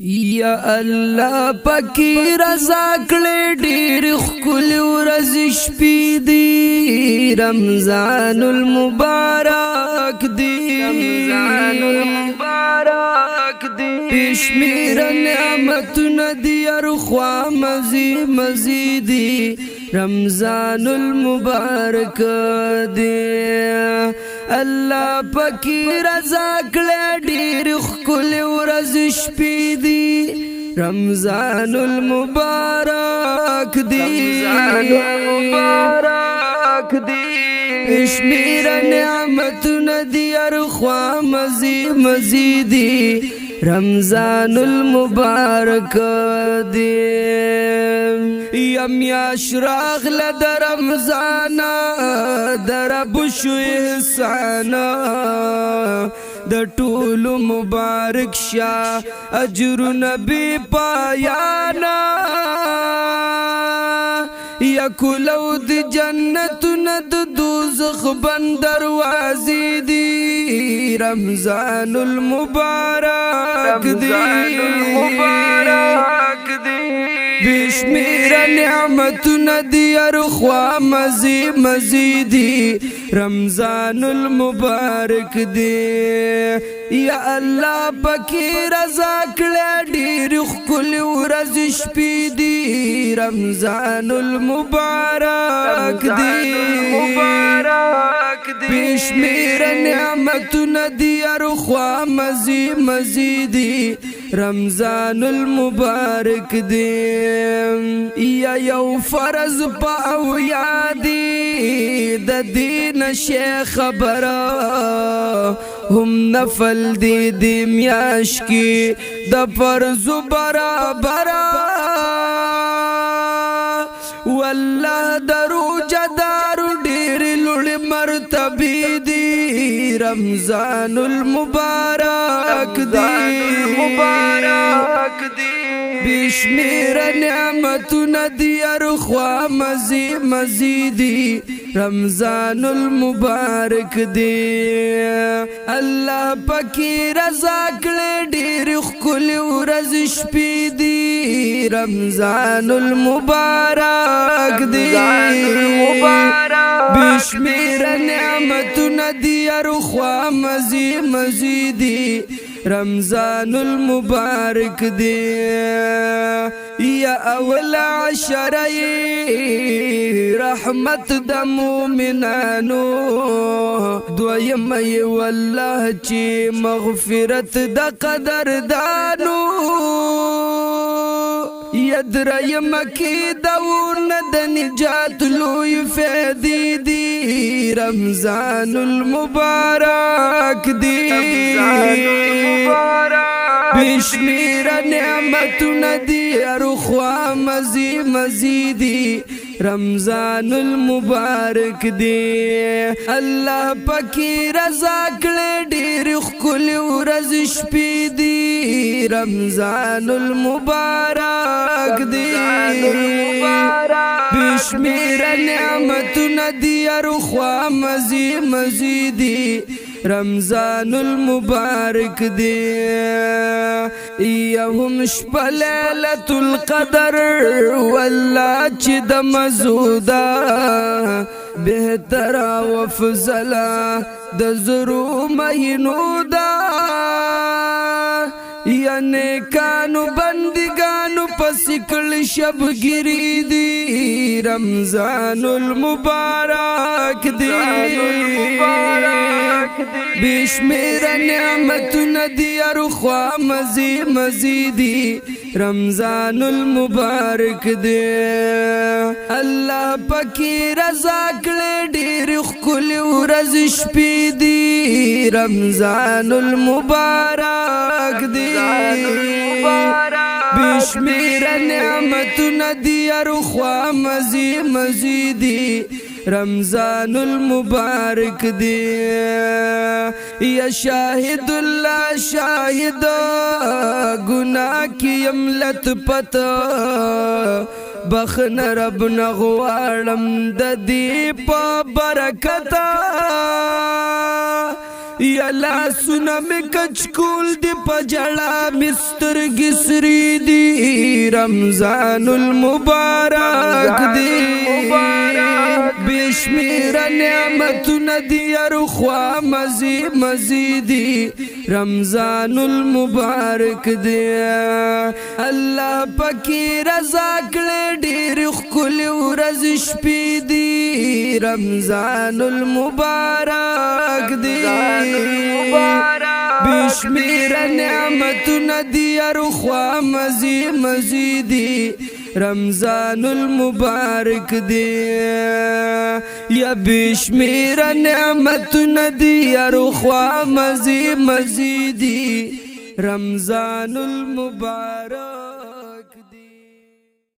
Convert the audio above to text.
یا الله پاکی رضا کړې ډېر ښکلې ورځ شپې دي رمضان المبارک دی بے شمیر نعمتونه دي هر خوا مزي دي رمضان المبارک دی الله پاکی رضا کړې ډېر ښکلې ورځ شپې دي رمضان المبارک دی شمیر نعمتونه دي هر خوا مزي دي رمضان المبارک دی یا میاش راغله د رمضان درب شو احسانا د ټولو مبارک شه اجر نبی پایانا یا کولو د جنت ند دوزخ بند دروازې دی رمضان المبارک دی بشمیر نعمتونه دي هر خوا مزي دي رمضان المبارک دی یا الله پاکی رضا کړې ډېر ښکلې ورځ شپې دي رمضان المبارک دی بشمیر نعمتونه دي هر خوا مزي دي رمضان المبارک دی یا یو فرض پا او یادی د دین شیخ خبره هم نفل دی میاش کی د فرض برابر والله درو جدارو ډیر لوړ مرتبه دی رمضان المبارک دی بشمیر نعمتونه دي هر خوا مزي دي رمضان المبارک دی الله پاکی رضا کړې ډېر ښکلې ورځ شپې دي رمضان المبارک دی بشمیر نعمتونه دي هر خوا مزي دي رمضان المبارک دی یا اول عشره رحمت د مومنانو دویم والله چې مغفرت د قدردانو یدریم کی دون د نجات لوی فیدی دی رمضان المبارک دی بشمیر نعمتونه دي هر خوا مزي دي رمضان المبارک دی الله پاکی رضا کړې ډېر ښکلې ورځ شپې دي رمضان المبارک دی بشمیر نعمتونه دي هر خوا مزي دي رمضان المبارک دی یا هم شپه لیلة القدر والله چې د مزودا بهتر او افضل د زرو مهینو دا یا نیکانو بندگانو پس کل شبگیری دی رمضان المبارک دی بشمیر نعمتونه دي هر خوا مزي دي رمضان المبارک دی الله پاکی رضا کړې ډېر ښکلې ورځ شپې دي رمضان المبارک دی بشمیر نعمتونه دي هر خوا مزي دي رمضان المبارک دی یا شاہد اللہ شاہد گناہ کی املت پتا بخن رب نغوارم د دی پا برکتا یا لاسونه می کچکول دی پجڑا مسترگی سری دی رمضان المبارک دی بشمیر نعمتونه دی ارخوا مزی مزیدی رمضان المبارک دی الله پاکی رضا کړه ډېر ښکلې ورځ شپې دی رمضان المبارک دی بشمیر نعمتونه دی ارخوا مزی مزیدی رمضان المبارک دی یا بشمیر نعمتونه دی ارخوا مزی مزیدی رمضان المبارک